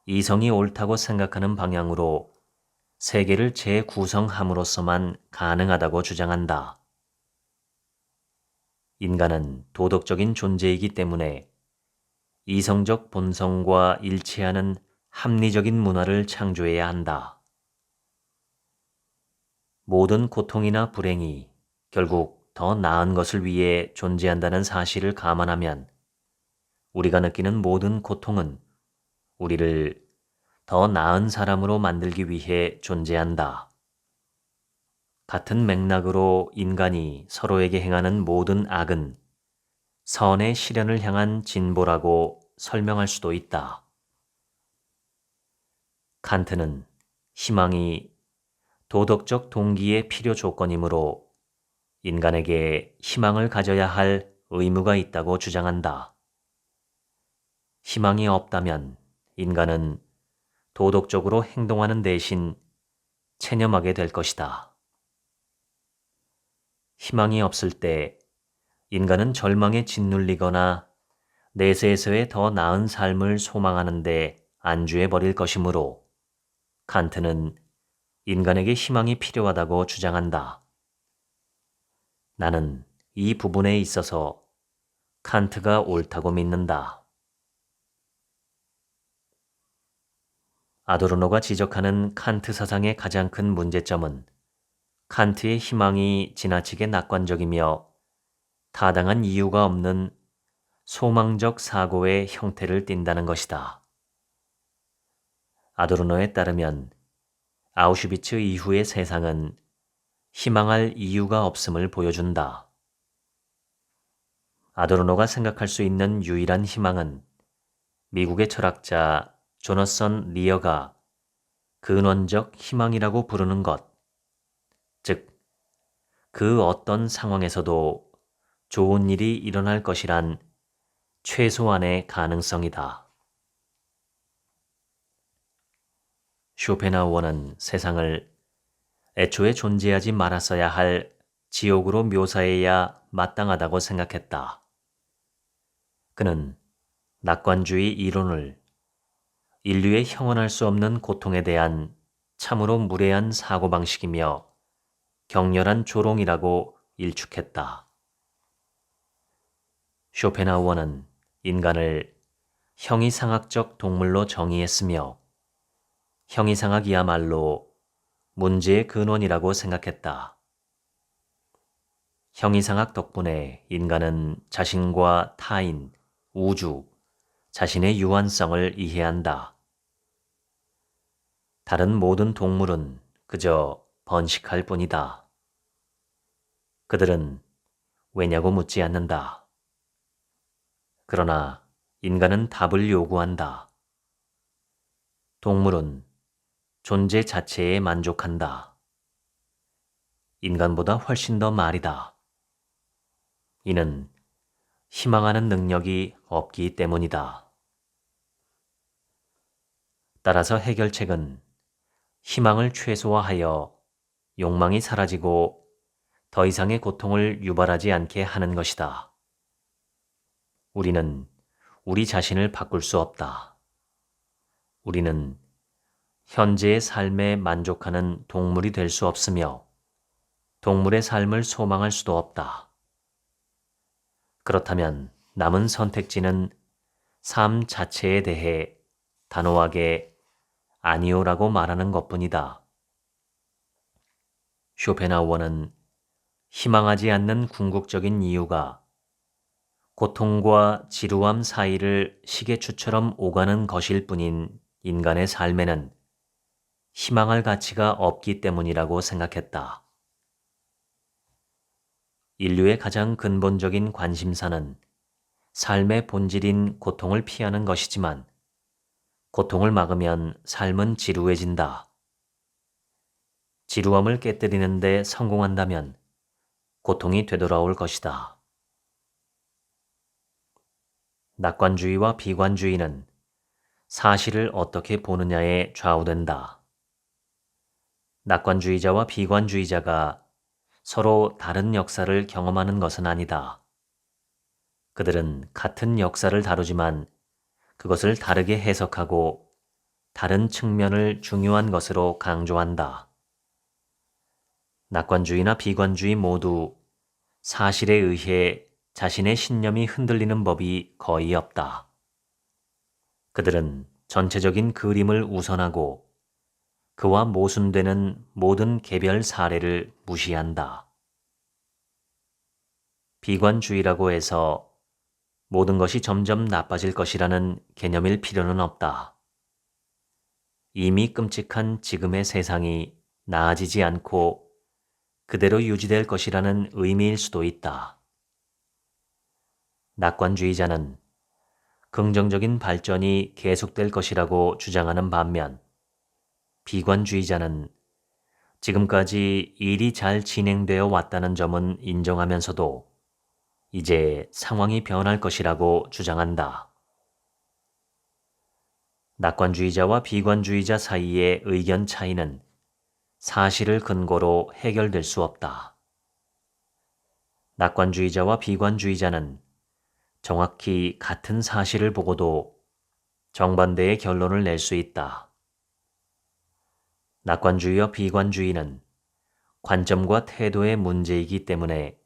이성이 옳다고 생각하는 방향으로 세계를 재구성함으로써만 가능하다고 주장한다. 인간은 도덕적인 존재이기 때문에 이성적 본성과 일치하는 합리적인 문화를 창조해야 한다. 모든 고통이나 불행이 결국 더 나은 것을 위해 존재한다는 사실을 감안하면 우리가 느끼는 모든 고통은 우리를 더 나은 사람으로 만들기 위해 존재한다. 같은 맥락으로 인간이 서로에게 행하는 모든 악은 선의 실현을 향한 진보라고 설명할 수도 있다. 칸트는 희망이 도덕적 동기의 필요 조건이므로 인간에게 희망을 가져야 할 의무가 있다고 주장한다. 희망이 없다면 인간은 도덕적으로 행동하는 대신 체념하게 될 것이다. 희망이 없을 때 인간은 절망에 짓눌리거나 내세에서의 더 나은 삶을 소망하는데 안주해 버릴 것이므로 칸트는 인간에게 희망이 필요하다고 주장한다. 나는 이 부분에 있어서 칸트가 옳다고 믿는다. 아도르노가 지적하는 칸트 사상의 가장 큰 문제점은 칸트의 희망이 지나치게 낙관적이며 타당한 이유가 없는 소망적 사고의 형태를 띈다는 것이다. 아도르노에 따르면 아우슈비츠 이후의 세상은 희망할 이유가 없음을 보여준다. 아도르노가 생각할 수 있는 유일한 희망은 미국의 철학자 조너선 리어가 근원적 희망이라고 부르는 것, 즉, 그 어떤 상황에서도 좋은 일이 일어날 것이란 최소한의 가능성이다. 쇼펜하우어는 세상을 애초에 존재하지 말았어야 할 지옥으로 묘사해야 마땅하다고 생각했다. 그는 낙관주의 이론을 인류의 형언할 수 없는 고통에 대한 참으로 무례한 사고방식이며 격렬한 조롱이라고 일축했다. 쇼펜하우어는 인간을 형이상학적 동물로 정의했으며 형이상학이야말로 문제의 근원이라고 생각했다. 형이상학 덕분에 인간은 자신과 타인, 우주, 자신의 유한성을 이해한다. 다른 모든 동물은 그저 번식할 뿐이다. 그들은 왜냐고 묻지 않는다. 그러나 인간은 답을 요구한다. 동물은 존재 자체에 만족한다. 인간보다 훨씬 더 말이다. 이는 희망하는 능력이 없기 때문이다. 따라서 해결책은 희망을 최소화하여 욕망이 사라지고 더 이상의 고통을 유발하지 않게 하는 것이다. 우리는 우리 자신을 바꿀 수 없다. 우리는 현재의 삶에 만족하는 동물이 될 수 없으며 동물의 삶을 소망할 수도 없다. 그렇다면 남은 선택지는 삶 자체에 대해 단호하게 아니오라고 말하는 것뿐이다. 쇼펜하우어는 희망하지 않는 궁극적인 이유가 고통과 지루함 사이를 시계추처럼 오가는 것일 뿐인 인간의 삶에는 희망할 가치가 없기 때문이라고 생각했다. 인류의 가장 근본적인 관심사는 삶의 본질인 고통을 피하는 것이지만 고통을 막으면 삶은 지루해진다. 지루함을 깨뜨리는 데 성공한다면 고통이 되돌아올 것이다. 낙관주의와 비관주의는 사실을 어떻게 보느냐에 좌우된다. 낙관주의자와 비관주의자가 서로 다른 역사를 경험하는 것은 아니다. 그들은 같은 역사를 다루지만 그것을 다르게 해석하고 다른 측면을 중요한 것으로 강조한다. 낙관주의나 비관주의 모두 사실에 의해 자신의 신념이 흔들리는 법이 거의 없다. 그들은 전체적인 그림을 우선하고 그와 모순되는 모든 개별 사례를 무시한다. 비관주의라고 해서 모든 것이 점점 나빠질 것이라는 개념일 필요는 없다. 이미 끔찍한 지금의 세상이 나아지지 않고 그대로 유지될 것이라는 의미일 수도 있다. 낙관주의자는 긍정적인 발전이 계속될 것이라고 주장하는 반면 비관주의자는 지금까지 일이 잘 진행되어 왔다는 점은 인정하면서도 이제 상황이 변할 것이라고 주장한다. 낙관주의자와 비관주의자 사이의 의견 차이는 사실을 근거로 해결될 수 없다. 낙관주의자와 비관주의자는 정확히 같은 사실을 보고도 정반대의 결론을 낼 수 있다. 낙관주의와 비관주의는 관점과 태도의 문제이기 때문에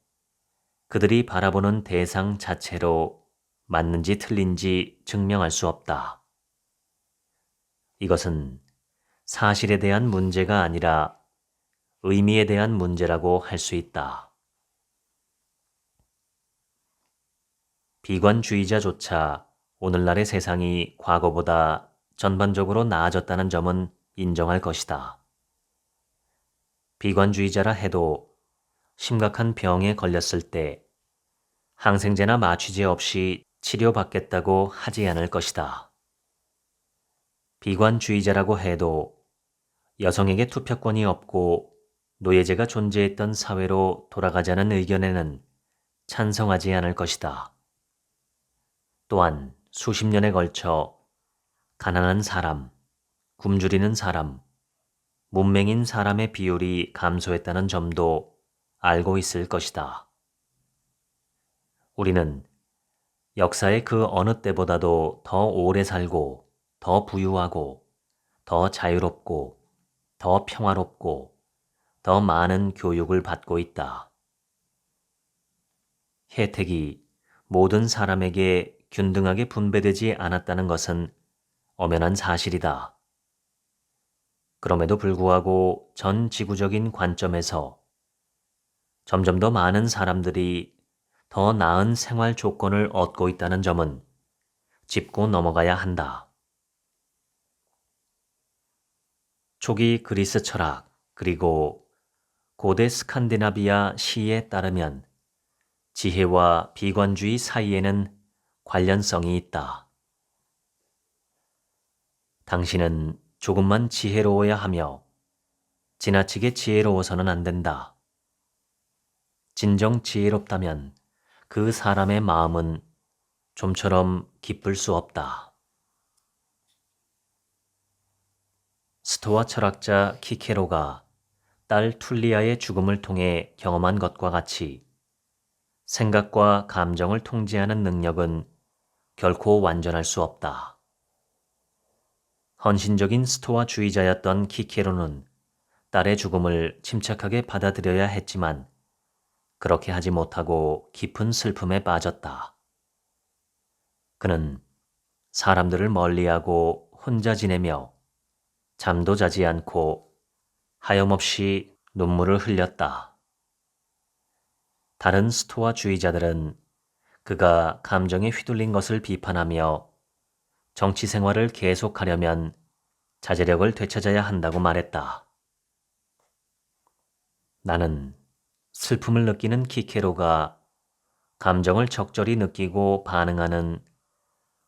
그들이 바라보는 대상 자체로 맞는지 틀린지 증명할 수 없다. 이것은 사실에 대한 문제가 아니라 의미에 대한 문제라고 할 수 있다. 비관주의자조차 오늘날의 세상이 과거보다 전반적으로 나아졌다는 점은 인정할 것이다. 비관주의자라 해도 심각한 병에 걸렸을 때 항생제나 마취제 없이 치료받겠다고 하지 않을 것이다. 비관주의자라고 해도 여성에게 투표권이 없고 노예제가 존재했던 사회로 돌아가자는 의견에는 찬성하지 않을 것이다. 또한 수십 년에 걸쳐 가난한 사람, 굶주리는 사람, 문맹인 사람의 비율이 감소했다는 점도 알고 있을 것이다. 우리는 역사의 그 어느 때보다도 더 오래 살고, 더 부유하고, 더 자유롭고, 더 평화롭고, 더 많은 교육을 받고 있다. 혜택이 모든 사람에게 균등하게 분배되지 않았다는 것은 엄연한 사실이다. 그럼에도 불구하고 전 지구적인 관점에서 점점 더 많은 사람들이 더 나은 생활 조건을 얻고 있다는 점은 짚고 넘어가야 한다. 초기 그리스 철학 그리고 고대 스칸디나비아 시에 따르면 지혜와 비관주의 사이에는 관련성이 있다. 당신은 조금만 지혜로워야 하며 지나치게 지혜로워서는 안 된다. 진정 지혜롭다면 그 사람의 마음은 좀처럼 기쁠 수 없다. 스토아 철학자 키케로가 딸 툴리아의 죽음을 통해 경험한 것과 같이 생각과 감정을 통제하는 능력은 결코 완전할 수 없다. 헌신적인 스토아주의자였던 키케로는 딸의 죽음을 침착하게 받아들여야 했지만 그렇게 하지 못하고 깊은 슬픔에 빠졌다. 그는 사람들을 멀리하고 혼자 지내며 잠도 자지 않고 하염없이 눈물을 흘렸다. 다른 스토아주의자들은 그가 감정에 휘둘린 것을 비판하며 정치 생활을 계속하려면 자제력을 되찾아야 한다고 말했다. 나는 슬픔을 느끼는 키케로가 감정을 적절히 느끼고 반응하는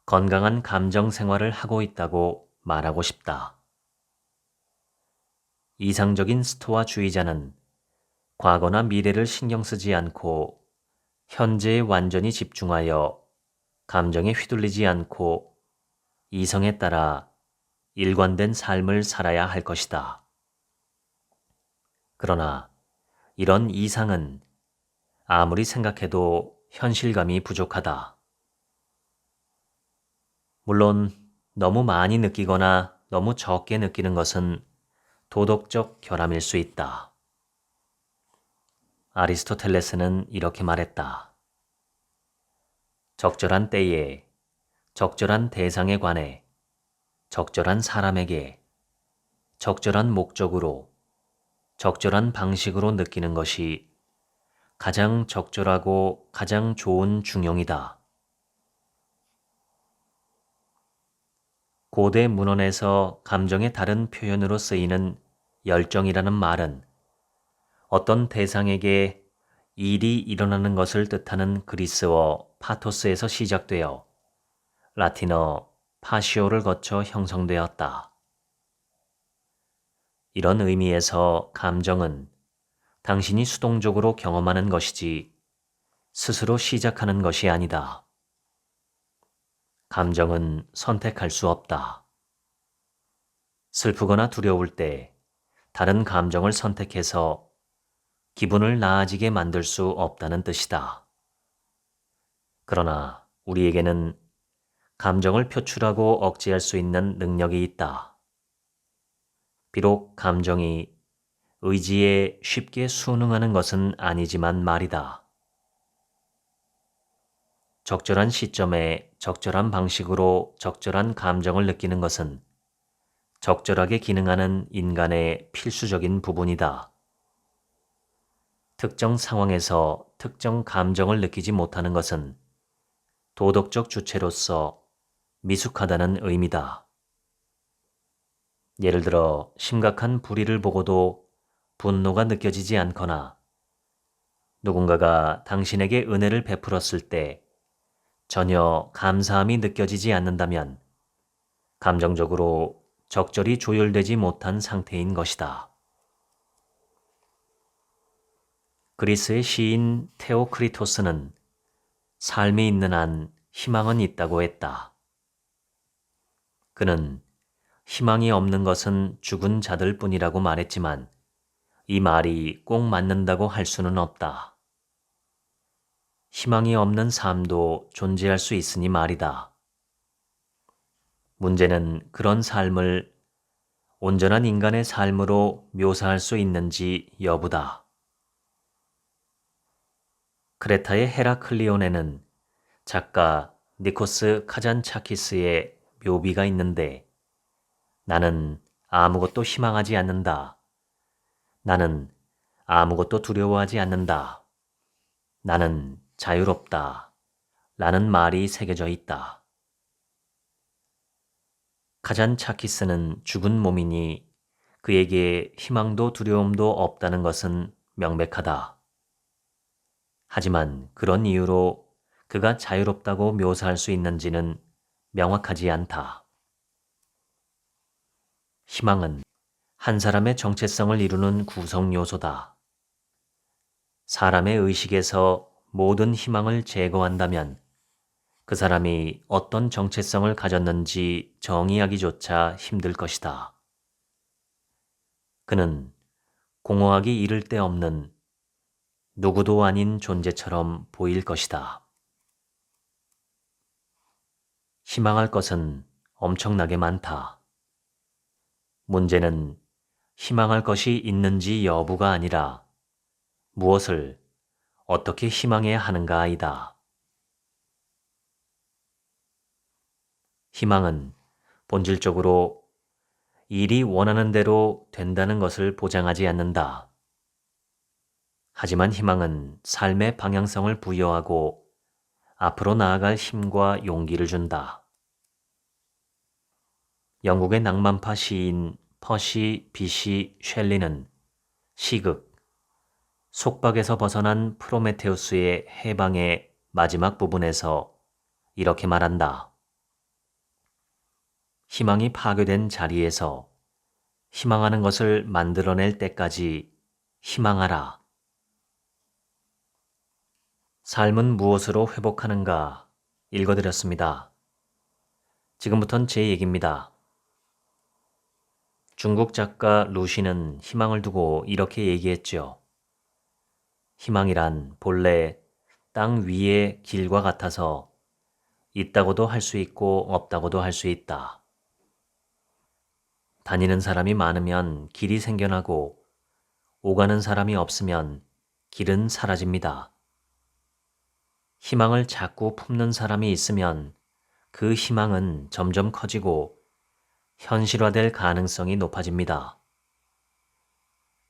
건강한 감정 생활을 하고 있다고 말하고 싶다. 이상적인 스토아주의자는 과거나 미래를 신경 쓰지 않고 현재에 완전히 집중하여 감정에 휘둘리지 않고 이성에 따라 일관된 삶을 살아야 할 것이다. 그러나 이런 이상은 아무리 생각해도 현실감이 부족하다. 물론 너무 많이 느끼거나 너무 적게 느끼는 것은 도덕적 결함일 수 있다. 아리스토텔레스는 이렇게 말했다. 적절한 때에, 적절한 대상에 관해, 적절한 사람에게, 적절한 목적으로, 적절한 방식으로 느끼는 것이 가장 적절하고 가장 좋은 중용이다. 고대 문헌에서 감정의 다른 표현으로 쓰이는 열정이라는 말은 어떤 대상에게 일이 일어나는 것을 뜻하는 그리스어 파토스에서 시작되어 라틴어 파시오를 거쳐 형성되었다. 이런 의미에서 감정은 당신이 수동적으로 경험하는 것이지 스스로 시작하는 것이 아니다. 감정은 선택할 수 없다. 슬프거나 두려울 때 다른 감정을 선택해서 기분을 나아지게 만들 수 없다는 뜻이다. 그러나 우리에게는 감정을 표출하고 억제할 수 있는 능력이 있다. 비록 감정이 의지에 쉽게 순응하는 것은 아니지만 말이다. 적절한 시점에 적절한 방식으로 적절한 감정을 느끼는 것은 적절하게 기능하는 인간의 필수적인 부분이다. 특정 상황에서 특정 감정을 느끼지 못하는 것은 도덕적 주체로서 미숙하다는 의미다. 예를 들어 심각한 불의를 보고도 분노가 느껴지지 않거나 누군가가 당신에게 은혜를 베풀었을 때 전혀 감사함이 느껴지지 않는다면 감정적으로 적절히 조율되지 못한 상태인 것이다. 그리스의 시인 테오크리토스는 삶이 있는 한 희망은 있다고 했다. 그는 희망이 없는 것은 죽은 자들 뿐이라고 말했지만 이 말이 꼭 맞는다고 할 수는 없다. 희망이 없는 삶도 존재할 수 있으니 말이다. 문제는 그런 삶을 온전한 인간의 삶으로 묘사할 수 있는지 여부다. 크레타의 헤라클리온에는 작가 니코스 카잔차키스의 묘비가 있는데 나는 아무것도 희망하지 않는다. 나는 아무것도 두려워하지 않는다. 나는 자유롭다. 라는 말이 새겨져 있다. 카잔차키스는 죽은 몸이니 그에게 희망도 두려움도 없다는 것은 명백하다. 하지만 그런 이유로 그가 자유롭다고 묘사할 수 있는지는 명확하지 않다. 희망은 한 사람의 정체성을 이루는 구성 요소다. 사람의 의식에서 모든 희망을 제거한다면 그 사람이 어떤 정체성을 가졌는지 정의하기조차 힘들 것이다. 그는 공허하기 이를 데 없는 누구도 아닌 존재처럼 보일 것이다. 희망할 것은 엄청나게 많다. 문제는 희망할 것이 있는지 여부가 아니라 무엇을 어떻게 희망해야 하는가이다. 희망은 본질적으로 일이 원하는 대로 된다는 것을 보장하지 않는다. 하지만 희망은 삶의 방향성을 부여하고 앞으로 나아갈 힘과 용기를 준다. 영국의 낭만파 시인 퍼시 비시 셸리는 시극 속박에서 벗어난 프로메테우스의 해방의 마지막 부분에서 이렇게 말한다. 희망이 파괴된 자리에서 희망하는 것을 만들어낼 때까지 희망하라. 삶은 무엇으로 회복하는가 읽어드렸습니다. 지금부턴 제 얘기입니다. 중국 작가 루시는 희망을 두고 이렇게 얘기했죠. 희망이란 본래 땅 위의 길과 같아서 있다고도 할 수 있고 없다고도 할 수 있다. 다니는 사람이 많으면 길이 생겨나고 오가는 사람이 없으면 길은 사라집니다. 희망을 자꾸 품는 사람이 있으면 그 희망은 점점 커지고 현실화될 가능성이 높아집니다.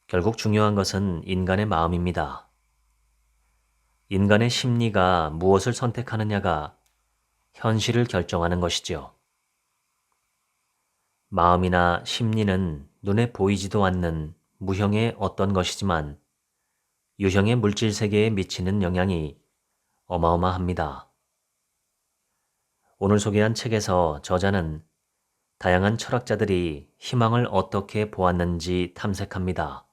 결국 중요한 것은 인간의 마음입니다. 인간의 심리가 무엇을 선택하느냐가 현실을 결정하는 것이죠. 마음이나 심리는 눈에 보이지도 않는 무형의 어떤 것이지만 유형의 물질 세계에 미치는 영향이 어마어마합니다. 오늘 소개한 책에서 저자는 다양한 철학자들이 희망을 어떻게 보았는지 탐색합니다.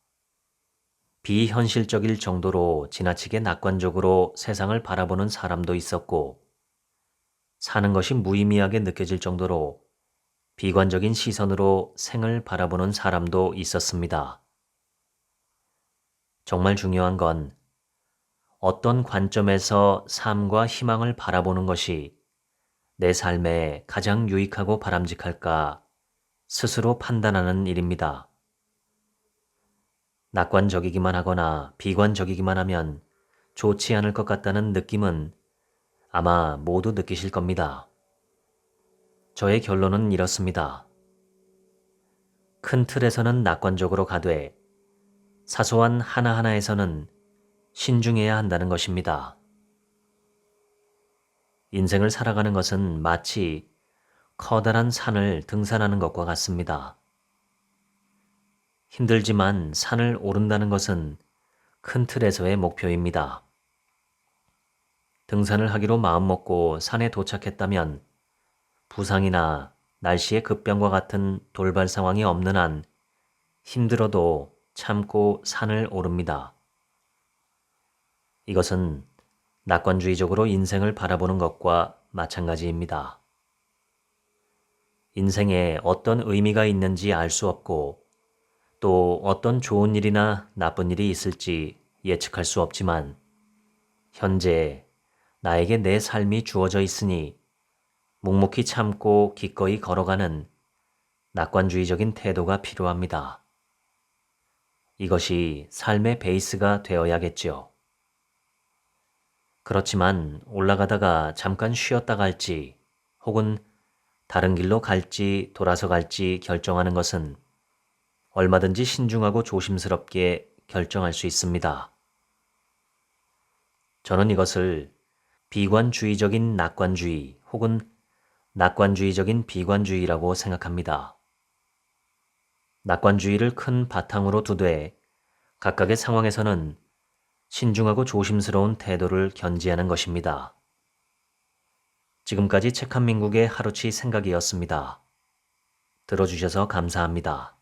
비현실적일 정도로 지나치게 낙관적으로 세상을 바라보는 사람도 있었고, 사는 것이 무의미하게 느껴질 정도로 비관적인 시선으로 생을 바라보는 사람도 있었습니다. 정말 중요한 건 어떤 관점에서 삶과 희망을 바라보는 것이 내 삶에 가장 유익하고 바람직할까 스스로 판단하는 일입니다. 낙관적이기만 하거나 비관적이기만 하면 좋지 않을 것 같다는 느낌은 아마 모두 느끼실 겁니다. 저의 결론은 이렇습니다. 큰 틀에서는 낙관적으로 가되 사소한 하나하나에서는 신중해야 한다는 것입니다. 인생을 살아가는 것은 마치 커다란 산을 등산하는 것과 같습니다. 힘들지만 산을 오른다는 것은 큰 틀에서의 목표입니다. 등산을 하기로 마음먹고 산에 도착했다면 부상이나 날씨의 급변과 같은 돌발 상황이 없는 한 힘들어도 참고 산을 오릅니다. 이것은 낙관주의적으로 인생을 바라보는 것과 마찬가지입니다. 인생에 어떤 의미가 있는지 알 수 없고 또 어떤 좋은 일이나 나쁜 일이 있을지 예측할 수 없지만 현재 나에게 내 삶이 주어져 있으니 묵묵히 참고 기꺼이 걸어가는 낙관주의적인 태도가 필요합니다. 이것이 삶의 베이스가 되어야겠죠. 그렇지만 올라가다가 잠깐 쉬었다 갈지 혹은 다른 길로 갈지 돌아서 갈지 결정하는 것은 얼마든지 신중하고 조심스럽게 결정할 수 있습니다. 저는 이것을 비관주의적인 낙관주의 혹은 낙관주의적인 비관주의라고 생각합니다. 낙관주의를 큰 바탕으로 두되 각각의 상황에서는 신중하고 조심스러운 태도를 견지하는 것입니다. 지금까지 책 한 민국의 하루치 생각이었습니다. 들어주셔서 감사합니다.